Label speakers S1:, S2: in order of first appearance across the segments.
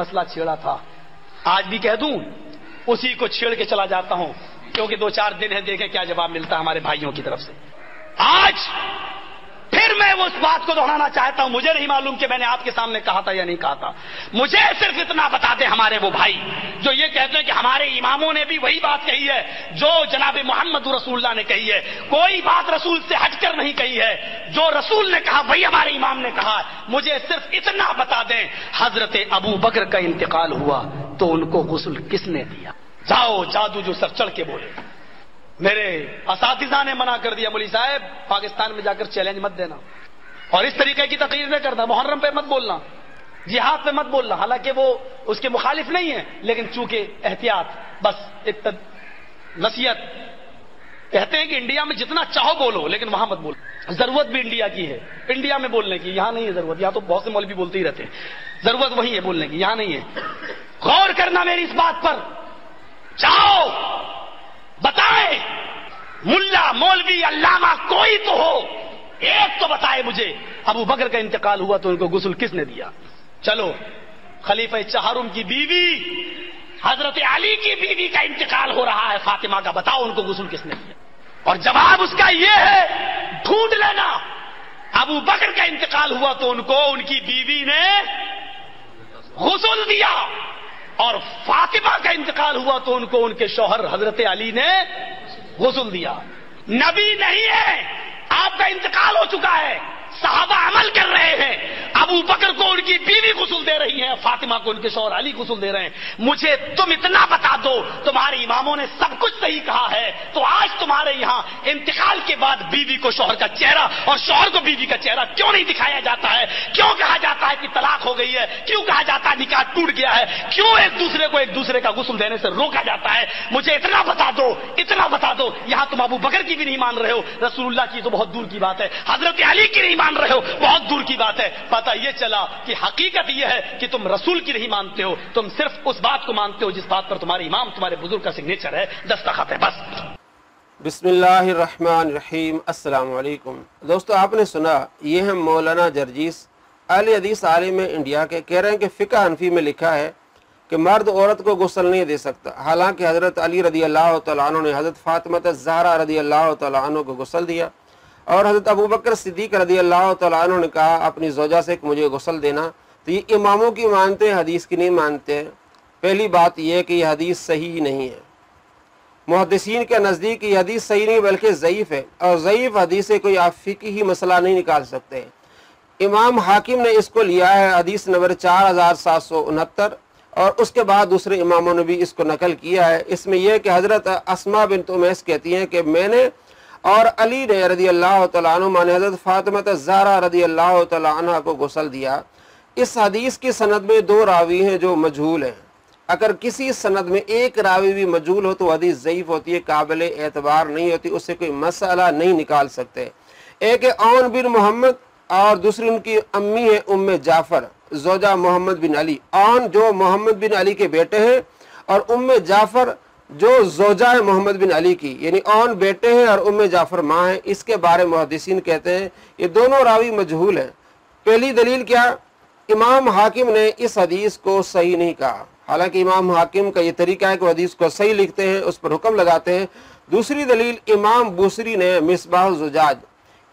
S1: مسئلہ چھیڑا تھا، آج بھی کہہ دوں اسی کو چھیڑ کے چلا جاتا ہوں، کیونکہ 2-4 دن ہے، دیکھیں کیا جواب ملتا ہے ہمارے بھائیوں کی طرف سے۔ آج پھر میں اس بات کو دہرانا چاہتا ہوں، مجھے نہیں معلوم کہ میں نے آپ کے سامنے کہا تھا یا نہیں کہا تھا، مجھے صرف اتنا بتا دیں ہمارے وہ بھائی جو یہ کہتے ہیں کہ ہمارے اماموں نے بھی وہی بات کہی ہے جو جناب محمد رسول اللہ نے کہی ہے، کوئی بات رسول سے ہٹ کر نہیں کہی ہے، جو رسول نے کہا وہی ہمارے امام نے کہا۔ مجھے صرف اتنا بتا دیں، حضرت ابو بکر کا انتقال ہوا تو ان کو غسل کس نے دیا؟ جاؤ جادو جو سر چڑھ کے بولے۔ میرے اساتذہ نے منع کر دیا، مولوی صاحب پاکستان میں جا کر چیلنج مت دینا اور اس طریقے کی تقریر نہ کرنا، محرم پہ مت بولنا، جہاد پہ مت بولنا، حالانکہ وہ اس کے مخالف نہیں ہے، لیکن چونکہ احتیاط، بس ایک نصیحت۔ کہتے ہیں کہ انڈیا میں جتنا چاہو بولو لیکن وہاں مت بولو، ضرورت بھی انڈیا کی ہے، انڈیا میں بولنے کی، یہاں نہیں ہے ضرورت، یہاں تو بہت سے مولوی بولتے ہی رہتے ہیں، ضرورت وہی ہے بولنے کی، یہاں نہیں ہے۔ غور کرنا میری اس بات پر، جاؤ بتائیں ملا مولوی علامہ کوئی تو ہو، ایک تو بتائے مجھے ابو بکر کا انتقال ہوا تو ان کو غسل کس نے دیا؟ چلو خلیفہ چہارم کی بیوی حضرت علی کی بیوی کا انتقال ہو رہا ہے فاطمہ کا، بتاؤ ان کو غسل کس نے دیا؟ اور جواب اس کا یہ ہے، ڈھونڈ لینا، ابو بکر کا انتقال ہوا تو ان کو ان کی بیوی نے غسل دیا، اور فاطمہ کا انتقال ہوا تو ان کو ان کے شوہر حضرت علی نے غسل دیا۔ نبی نہیں ہے، آپ کا انتقال ہو چکا ہے، صحابہ عمل کر رہے ہیں، ابو بکر کو ان کی بیوی غسل دے رہی ہیں، فاطمہ کو ان کے شوہر علی غسل دے رہے ہیں۔ مجھے تم اتنا بتا دو، تمہارے اماموں نے سب کچھ صحیح کہا ہے، تو آج تمہارے یہاں انتقال کے بعد بیوی کو شوہر کا چہرہ اور شوہر کو بیوی کا چہرہ کیوں نہیں دکھایا جاتا ہے؟ کیوں کہا جاتا ہے کہ طلاق ہو گئی ہے؟ کیوں کہا جاتا ہے نکاح ٹوٹ گیا ہے؟ کیوں ایک دوسرے کا غسل دینے سے روکا جاتا ہے؟ مجھے اتنا بتا دو، اتنا بتا دو۔ یہاں تم ابو بکر کی بھی نہیں مان رہے ہو، رسول اللہ کی تو بہت دور کی بات ہے، حضرت علی کی نہیں مان رہے ہو، بہت دور کی بات ہے۔ پتہ یہ چلا کہ حقیقت یہ ہے کہ تم رسول کی نہیں مانتے ہو، تم صرف اس بات کو مانتے ہو جس بات پر تمہارے امام تمہارے بزرگ کا سگنیچر ہے، دستخط ہے، بس۔
S2: بسم اللہ الرحمن الرحیم۔ السلام علیکم دوستو، آپ نے سنا یہ ہے مولانا جرجیس، اہل حدیث عالم انڈیا کے، کہہ رہے ہیں کہ فقہ حنفی میں لکھا ہے کہ مرد عورت کو غسل نہیں دے سکتا، حالانکہ حضرت علی رضی اللہ تعالیٰ عنہ نے حضرت فاطمہ الزہرا رضی اللہ تعالیٰ عنہ کو غسل دیا، اور حضرت ابو بکر صدیق رضی اللہ تعالیٰ عنہ نے کہا اپنی زوجہ سے کہ مجھے غسل دینا۔ تو یہ اماموں کی مانتے ہیں، حدیث کی نہیں مانتے ہیں۔ پہلی بات یہ ہے کہ یہ حدیث صحیح نہیں ہے، محدثین کے نزدیک یہ حدیث صحیح نہیں بلکہ ضعیف ہے، اور ضعیف حدیث سے کوئی آپ فقہی مسئلہ نہیں نکال سکتے۔ امام حاکم نے اس کو لیا ہے حدیث نمبر 4769، اور اس کے بعد دوسرے اماموں نے بھی اس کو نقل کیا ہے۔ اس میں یہ کہ حضرت اسماء بنت امیس کہتی ہیں کہ میں نے اور علی نے رضی اللہ تعالیٰ عنہ نے حضرت فاطمہ الزہرا رضی اللہ تعالیٰ عنہ کو غسل دیا۔ اس حدیث کی سند میں 2 راوی ہیں جو مجہول ہیں، اگر کسی سند میں ایک راوی بھی مجہول ہو تو حدیث ضعیف ہوتی ہے، قابل اعتبار نہیں ہوتی، اس سے کوئی مسئلہ نہیں نکال سکتے۔ ایک ہے عون بن محمد اور دوسری ان کی امی ہے ام جعفر زوجہ محمد بن علی۔ عون جو محمد بن علی کے بیٹے ہیں، اور ام جعفر جو زوجہ ہے محمد بن علی کی، یعنی عون بیٹے ہیں اور ام جعفر ماں ہیں۔ اس کے بارے محدثین کہتے ہیں یہ دونوں راوی مجہول ہیں۔ پہلی دلیل کیا؟ امام حاکم نے اس حدیث کو صحیح نہیں کہا، حالانکہ امام حاکم کا یہ طریقہ ہے کہ وہ حدیث کو صحیح لکھتے ہیں، اس پر حکم لگاتے ہیں۔ دوسری دلیل امام بوصری نے مصباح الزجاج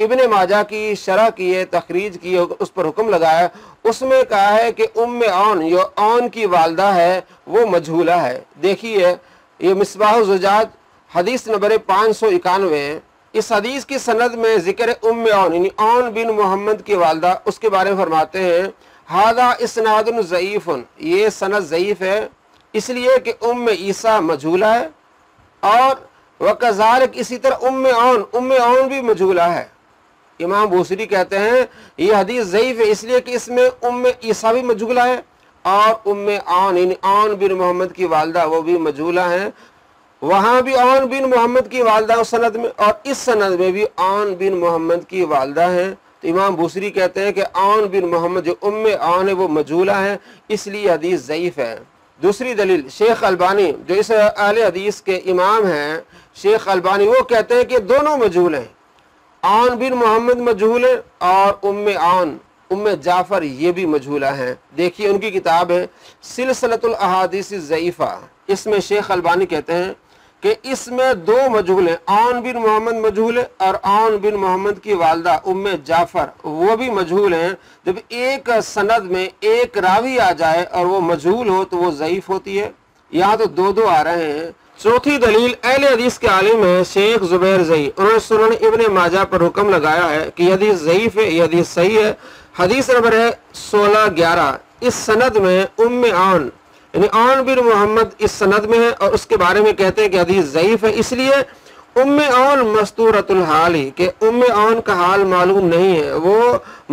S2: ابن ماجہ کی شرح کی ہے، تخریج کی ہے، اس پر حکم لگایا، اس میں کہا ہے کہ ام عون جو عون کی والدہ ہے وہ مجہولہ ہے۔ دیکھیے یہ مصباح الزجاج حدیث نمبر 591 ہے۔ اس حدیث کی سند میں ذکر ام عون یعنی عون بن محمد کی والدہ، اس کے بارے میں فرماتے ہیں ھذا اسناد ضعیف، یہ سند ضعیف ہے اس لیے کہ ام عیسیٰ مجہولہ ہے، اور وکذالک اسی طرح ام عون بھی مجہولہ ہے۔ امام بوصری کہتے ہیں یہ حدیث ضعیف ہے اس لیے کہ اس میں ام عیسیٰ بھی مجہولہ ہے، اور ام عون یعنی عون بن محمد کی والدہ وہ بھی مجہولہ ہیں۔ وہاں بھی عون بن محمد کی والدہ اس سند میں، اور اس سند میں بھی عون بن محمد کی والدہ ہیں۔ تو امام بوصری کہتے ہیں کہ عون بن محمد جو ام عون ہے وہ مجہولہ ہے، اس لیے حدیث ضعیف ہے۔ دوسری دلیل شیخ البانی جو اس اہل حدیث کے امام ہیں، شیخ البانی، وہ کہتے ہیں کہ دونوں مجہول ہیں، عون بن محمد مجہول ہے اور ام عون جعفر یہ بھی مجہولہ ہیں۔ دیکھیے ان کی کتاب ہے سلسلۃ الاحادیث الضعیفہ، اس میں شیخ البانی کہتے ہیں کہ اس میں 2 مجہول ہیں، عون بن محمد مجہول ہے اور عون بن محمد کی والدہ جعفر وہ بھی مجہول ہیں۔ جب ایک سند میں ایک راوی آ جائے اور وہ مجہول ہو تو وہ ضعیف ہوتی ہے، یہاں تو 2 آ رہے ہیں۔ چوتھی دلیل اہل حدیث کے عالم ہے شیخ زبیر زئی، انہوں نے سنن ابن ماجہ پر حکم لگایا ہے کہ یہ حدیث ضعیف ہے، یہ حدیث صحیح ہے۔ حدیث نمبر ہے 1611، اس سند میں عون یعنی عون بن محمد اس سند میں ہے اور اس کے بارے میں کہتے ہیں کہ حدیث ضعیف ہے، اس لیے عون مستورۃ الحال ہی کہ عون کا حال معلوم نہیں ہے، وہ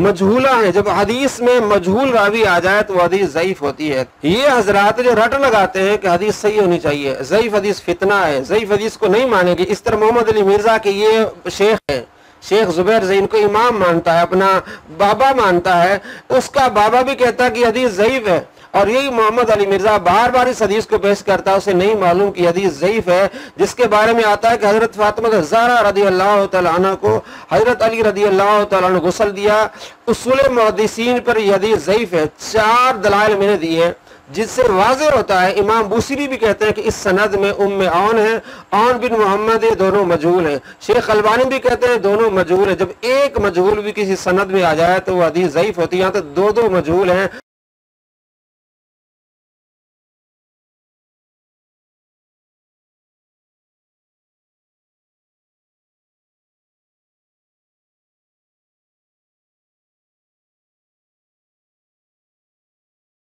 S2: مجہولہ ہے۔ جب حدیث میں مجہول راوی آ جائے تو وہ حدیث ضعیف ہوتی ہے۔ یہ حضرات جو رٹ لگاتے ہیں کہ حدیث صحیح ہونی چاہیے، ضعیف حدیث فتنہ ہے، ضعیف حدیث کو نہیں مانیں گے۔ اس طرح محمد علی مرزا کے یہ شیخ ہے، شیخ زبیر زئی، ان کو امام مانتا ہے، اپنا بابا مانتا ہے، اس کا بابا بھی کہتا ہے کہ حدیث ضعیف ہے، اور یہی محمد علی مرزا بار بار اس حدیث کو پیش کرتا ہے، اسے نہیں معلوم کہ حدیث ضعیف ہے، جس کے بارے میں آتا ہے کہ حضرت فاطمہ زہرا رضی اللہ تعالیٰ عنہ کو حضرت علی رضی اللہ تعالیٰ عنہ غسل دیا۔ اصول محدثین پر یہ حدیث ضعیف ہے، 4 دلائل میں نے دی ہیں جس سے واضح ہوتا ہے۔ امام بوصیری بھی کہتے ہیں کہ اس سند میں عون ہے، عون بن محمد، یہ دونوں مجہول ہیں۔ شیخ البانی بھی کہتے ہیں دونوں مجہول ہیں۔ جب ایک مجہول بھی کسی سند میں آ جائے تو وہ حدیث ضعیف ہوتی ہے، یہاں تو 2 مجہول ہیں۔